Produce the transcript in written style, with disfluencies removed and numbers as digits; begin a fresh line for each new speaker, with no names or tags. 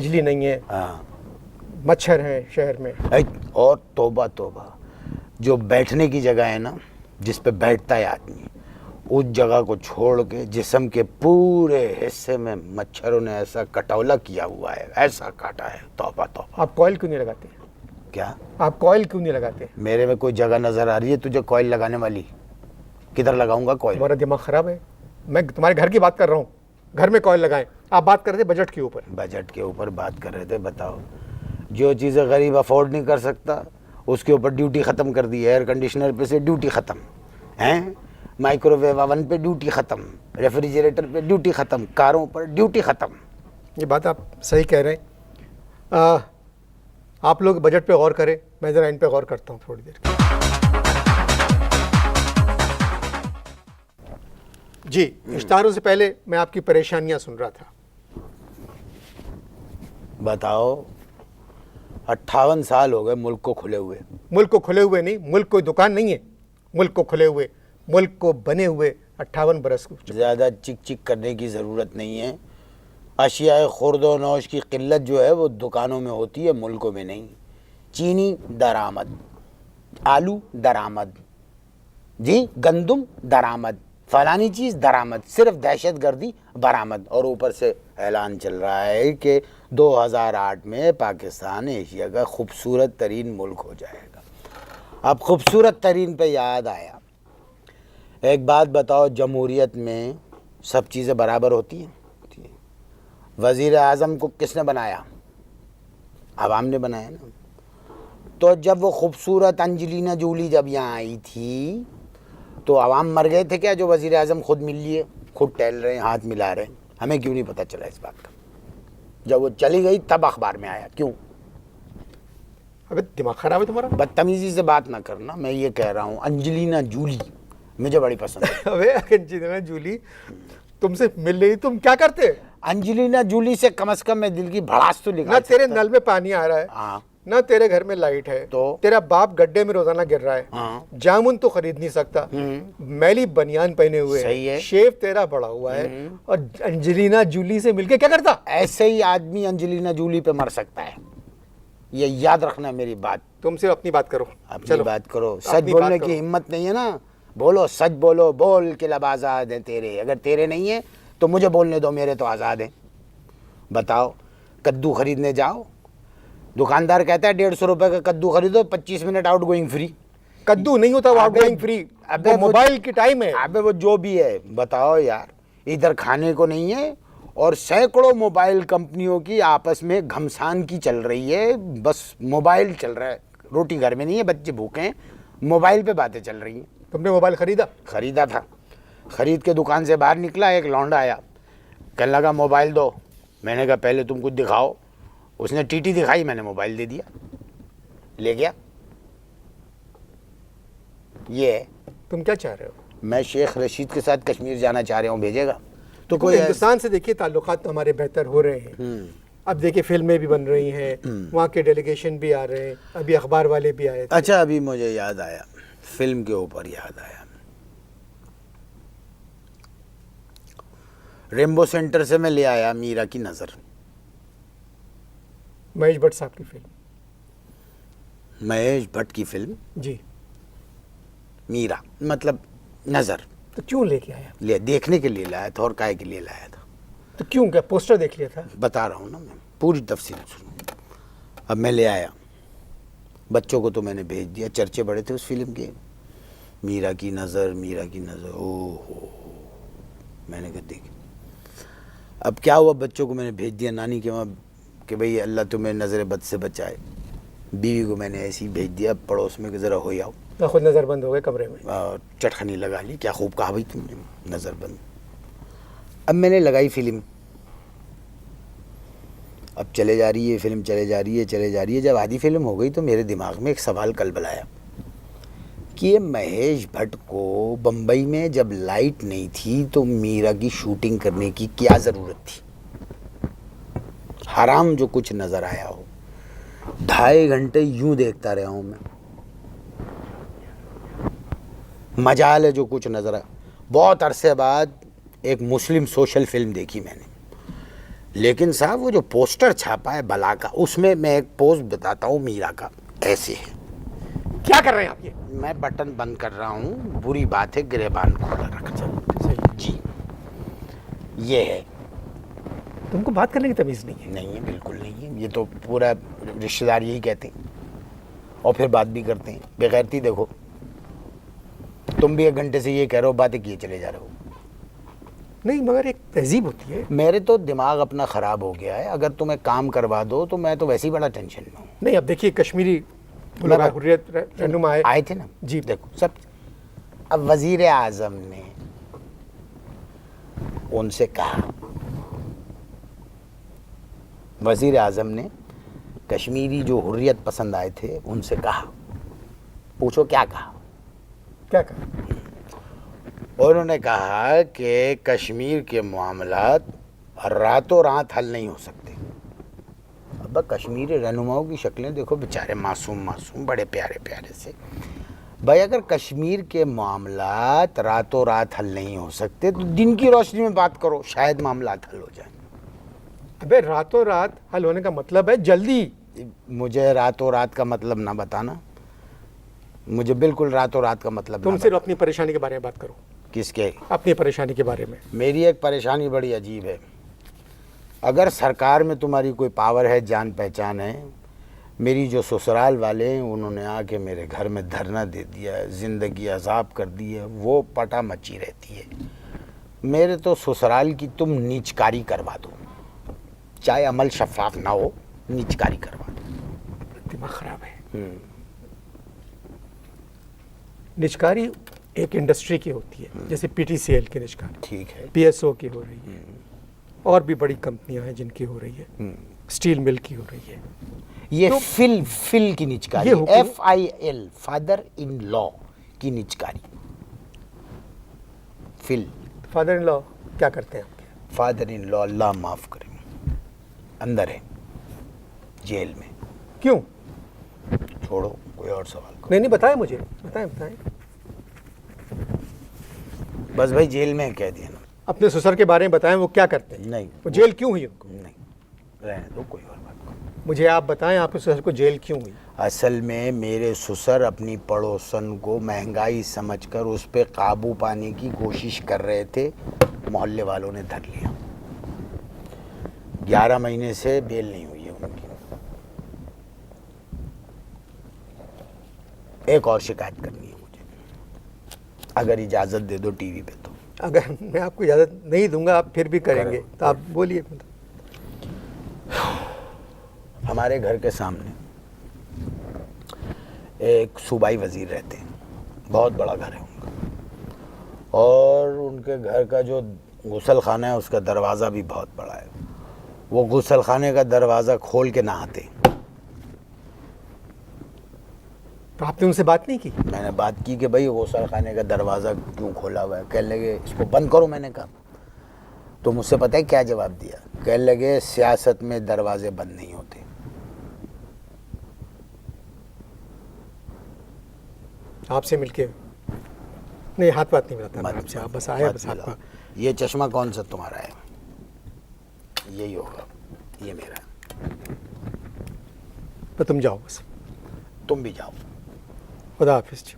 बिजली नहीं है,
हाँ,
मच्छर है शहर में।
और तौबा तौबा, जो बैठने की जगह है ना, जिस पे बैठता है आदमी, उस जगह को छोड़ के जिस्म के पूरे हिस्से में मच्छरों ने ऐसा कटौला किया हुआ है, ऐसा काटा है, तौबा तौबा।
आप कॉइल क्यों नहीं लगाते?
क्या?
आप कॉइल क्यों नहीं लगाते?
मेरे में कोई जगह नजर आ रही है तुझे कॉइल लगाने वाली? किधर लगाऊंगा कॉइल?
तुम्हारा दिमाग खराब है। मैं तुम्हारे घर की बात कर रहा हूँ, घर में कॉइल लगाएं। आप बात कर रहे थे बजट के ऊपर।
बजट के ऊपर बात कर रहे थे। बताओ, जो चीज़ें गरीब अफोर्ड नहीं कर सकता उसके ऊपर ड्यूटी ख़त्म कर दी। एयर कंडीशनर पे से ड्यूटी ख़त्म हैं, माइक्रोवेव ओवन पे ड्यूटी ख़त्म, रेफ्रिजरेटर पे ड्यूटी ख़त्म, कारों पर ड्यूटी ख़त्म।
ये बात आप सही कह रहे हैं। आप लोग बजट पे गौर करें, मैं ज़रा इन पे गौर करता हूँ थोड़ी देर। जी, इश्तारों से पहले मैं आपकी परेशानियां सुन रहा था।
बताओ, 58 साल हो गए मुल्क को खुले हुए।
मुल्क को खुले हुए नहीं, मुल्क कोई दुकान नहीं है, मुल्क को खुले हुए, मुल्क को बने हुए 58 बरस को।
ज़्यादा चिक चिक करने की ज़रूरत नहीं है। अशियाए खुर्दो नौश की किल्लत जो है वो दुकानों में होती है, मुल्कों में नहीं। चीनी दरामद, आलू दरामद, जी गंदुम दरामद, फलानी चीज़ दरामद, सिर्फ दहशतगर्दी बरामद। और ऊपर से ऐलान चल रहा है कि 2008 में पाकिस्तान एशिया का खूबसूरत तरीन मुल्क हो जाएगा। अब खूबसूरत तरीन पे याद आया, एक बात बताओ, जमहूरियत में सब चीज़ें बराबर होती हैं? वज़ीर आज़म को किसने बनाया? आवाम ने बनाया ना। तो जब वो खूबसूरत अंजलिना जूली जब यहाँ आई थी तो आवाम मर गए थे क्या? जो वज़ीर आज़म खुद मिल लिए, खुद टहल रहे हैं, हाथ मिला रहे हैं, हमें क्यों नहीं पता चला इस बात का? जब वो चली गई तब अखबार में आया, क्यों?
अबे दिमाग खराब है तुम्हारा।
बदतमीजी से बात ना करना, मैं ये कह रहा हूँ अंजलिना जूली मुझे बड़ी पसंद है।
अबे अंजलिना जूली तुमसे मिल रही, तुम क्या करते?
अंजलिना जूली से कम से कम मैं दिल की भड़ास तो निकाल
ना तेरे
सकता।
नल में पानी आ रहा है,
हाँ,
ना तेरे घर में लाइट है,
तो
तेरा बाप गड्ढे में रोजाना गिर रहा है,
हाँ,
जामुन तो खरीद नहीं सकता, मैली बनियान पहने हुए
सही है,
शेव तेरा बड़ा हुआ है, और अंजलिना जूली से मिलके क्या करता?
ऐसे ही आदमी अंजलिना जूली पे मर सकता है, ये याद रखना मेरी बात।
तुम सिर्फ अपनी बात करो,
अपनी बात करो, सच
अपनी
बोलने
बात
की
करो।
हिम्मत नहीं है ना? बोलो, सच बोलो, बोल के लब आज़ाद है तेरे। अगर तेरे नहीं है तो मुझे बोलने दो, मेरे तो आज़ाद हैं। बताओ, कद्दू खरीदने जाओ, दुकानदार कहता है 150 रुपए का कद्दू खरीदो, 25 मिनट आउट गोइंग फ्री।
कद्दू नहीं होता वो
अबे-
आउटगोइंग फ्री,
अबे
वो
वो-
मोबाइल की टाइम है।
अबे वो जो भी है, बताओ यार, इधर खाने को नहीं है और सैकड़ों मोबाइल कंपनियों की आपस में घमसान की चल रही है, बस मोबाइल चल रहा है। रोटी घर में नहीं है, बच्चे भूखे हैं, मोबाइल पे बातें चल रही हैं।
तुमने मोबाइल खरीदा?
खरीदा था, खरीद के दुकान से बाहर निकला, एक लौंडा आया, कहने लगा मोबाइल दो। मैंने कहा पहले तुम कुछ दिखाओ। उसने टीटी दिखाई, मैंने मोबाइल दे दिया, ले गया। ये है।
तुम क्या चाह रहे हो?
मैं शेख रशीद के साथ कश्मीर जाना चाह रहा हूँ, भेजेगा?
तो कोई हिंदुस्तान से देखिए ताल्लुकात तो हमारे बेहतर हो रहे हैं। अब देखिए फिल्में भी बन रही हैं, वहाँ के डेलीगेशन भी आ रहे हैं, अभी अखबार वाले भी आए थे।
अच्छा, अभी मुझे याद आया, फिल्म के ऊपर याद आया, रेम्बो सेंटर से मैं ले आया मीरा की नज़र।
महेश भट्ट साहब की फिल्म।
महेश भट्ट की फिल्म
जी,
मीरा मतलब नज़र।
तो क्यों लेके आया?
ले देखने के लिए लाया था, और काय के लिए लाया था?
तो क्यों, क्या पोस्टर देख लिया था?
बता रहा हूँ ना, मैं पूरी तफसील सुनो। अब मैं ले आया, बच्चों को तो मैंने भेज दिया, चर्चे बड़े थे उस फिल्म के, मीरा की नज़र, मीरा की नज़र, ओहो। मैंने कहा देख, अब क्या हुआ, बच्चों को मैंने भेज दिया नानी के वहाँ कि भाई अल्लाह तुम्हें नज़र बद से बचाए। बीवी को मैंने ऐसे ही भेज दिया पड़ोस में कि ज़रा हो आओ,
तो खुद नज़र बंद हो गए कमरे में।
और चटखनी लगा ली। क्या खूब कहा भाई तुमने, नज़र बंद। अब मैंने लगाई फिल्म, अब चले जा रही है फिल्म, चले जा रही है, चले जा रही है। जब आधी फिल्म हो गई तो मेरे दिमाग में एक सवाल कलबलाया कि ये महेश भट्ट को बम्बई में जब लाइट नहीं थी तो मीरा की शूटिंग करने की क्या ज़रूरत थी? हराम जो कुछ नज़र आया हो, 2.5 घंटे यूं देखता रहा हूँ मैं, मजाल है जो कुछ नज़र आया। बहुत अरसे बाद एक मुस्लिम सोशल फिल्म देखी मैंने, लेकिन साहब वो जो पोस्टर छापा है बला का, उसमें मैं एक पोस्ट बताता हूँ मीरा का, ऐसे है।
क्या कर रहे हैं आप ये?
मैं बटन बंद कर रहा हूँ, बुरी बात है, गिरेबान खोला रख
सही।
जी। ये है।
तुमको बात करने की तमीज़ नहीं है।
नहीं है, बिल्कुल नहीं है। ये तो पूरा रिश्तेदार यही कहते हैं और फिर बात भी करते हैं। बेगैरती देखो, तुम भी 1 घंटे से ये कह रहे हो, बातें किए चले जा रहे हो।
नहीं, मगर एक तहजीब होती है।
मेरे तो दिमाग अपना ख़राब हो गया है। अगर तुम्हें काम करवा दो तो मैं तो वैसे ही बड़ा टेंशन में हूँ।
नहीं, अब देखिए कश्मीरी हुर्रियत रहनुमा
आए थे ना
जी।
देखो सब। अब वजीर आज़म ने उनसे कहा, वजीर आज़म ने कश्मीरी जो हुर्रियत पसंद आए थे उनसे कहा, पूछो क्या कहा?
क्या कहा?
और उन्होंने कहा कि कश्मीर के मामलात रातों रात हल नहीं हो सकते। अब कश्मीरी रहनुमाओं की शक्लें देखो, बेचारे मासूम मासूम, बड़े प्यारे प्यारे से। भाई अगर कश्मीर के मामलात रातों रात हल नहीं हो सकते तो दिन की रोशनी में बात करो, शायद मामलात हल हो जाए।
अबे रातों रात हल होने का मतलब है जल्दी।
मुझे रातों रात का मतलब ना बताना, मुझे बिल्कुल रातों रात का मतलब
तुम
ना
सिर्फ
बताना।
अपनी परेशानी के बारे में बात करो।
किसके?
अपनी परेशानी के बारे में।
मेरी एक परेशानी बड़ी अजीब है। अगर सरकार में तुम्हारी कोई पावर है, जान पहचान है, मेरी जो ससुराल वाले हैं उन्होंने आके मेरे घर में धरना दे दिया है, ज़िंदगी अजाब कर दी है, वो पटा मची रहती है। मेरे तो ससुराल की तुम नीचकारी करवा दो, चाहे अमल शफाफ ना हो, नीचकारी करवा दो।
दिमाग खराब है। निजकारी एक इंडस्ट्री की होती है, जैसे पीटीसीएल की निजकारी,
ठीक है।
पीएसओ की हो रही है, और भी बड़ी कंपनियां हैं जिनकी हो रही है, स्टील मिल की हो रही है।
ये
तो
फिल की निचकारी, FIL, फादर इन लॉ की निचकारी। फिल
फादर इन लॉ क्या करते हैं आपके?
फादर इन लॉ, अल्लाह माफ करे, अंदर है, जेल में।
क्यों?
छोड़ो, कोई और सवाल करो।
नहीं बताएं मुझे, बताएं।
बस भाई जेल में है, कह दिया ना।
अपने ससुर के बारे में बताएं, वो क्या करते हैं?
नहीं,
वो जेल क्यों हुई उनको?
नहीं, रहने दो, कोई और बात करो।
मुझे आप बताएं, आपके ससुर को जेल क्यों हुई?
असल में मेरे ससुर अपनी पड़ोसन को महंगाई समझकर उस पर काबू पाने की कोशिश कर रहे थे, मोहल्ले वालों ने धर लिया। 11 महीने से बेल नहीं हुई है उनकी। एक और शिकायत करनी है मुझे, अगर इजाज़त दे दो टीवी पे तो।
अगर मैं आपको इजाज़त नहीं दूंगा, आप फिर भी करेंगे, तो आप बोलिए।
हमारे घर के सामने एक सूबाई वजीर रहते हैं, बहुत बड़ा घर है उनका, और उनके घर का जो गुसल खाना है उसका दरवाज़ा भी बहुत बड़ा है। वो गुसल खाने का दरवाज़ा खोल के नहाते।
तो आपने उनसे बात नहीं की?
मैंने बात की कि भाई गुसल खाने का दरवाज़ा क्यों खोला हुआ है? कहने लगे इसको बंद करो। मैंने कहा, तो मुझसे पता है क्या जवाब दिया? कहने लगे सियासत में दरवाजे बंद नहीं होते।
आपसे मिलके नहीं, हाथ बात नहीं मिलाता मैं आपसे, आप बस आए, बस आपका।
ये चश्मा कौन सा तुम्हारा है? यही होगा, ये मेरा।
तो तुम जाओ, बस
तुम भी जाओ।
खुदा हाफिज़ जी।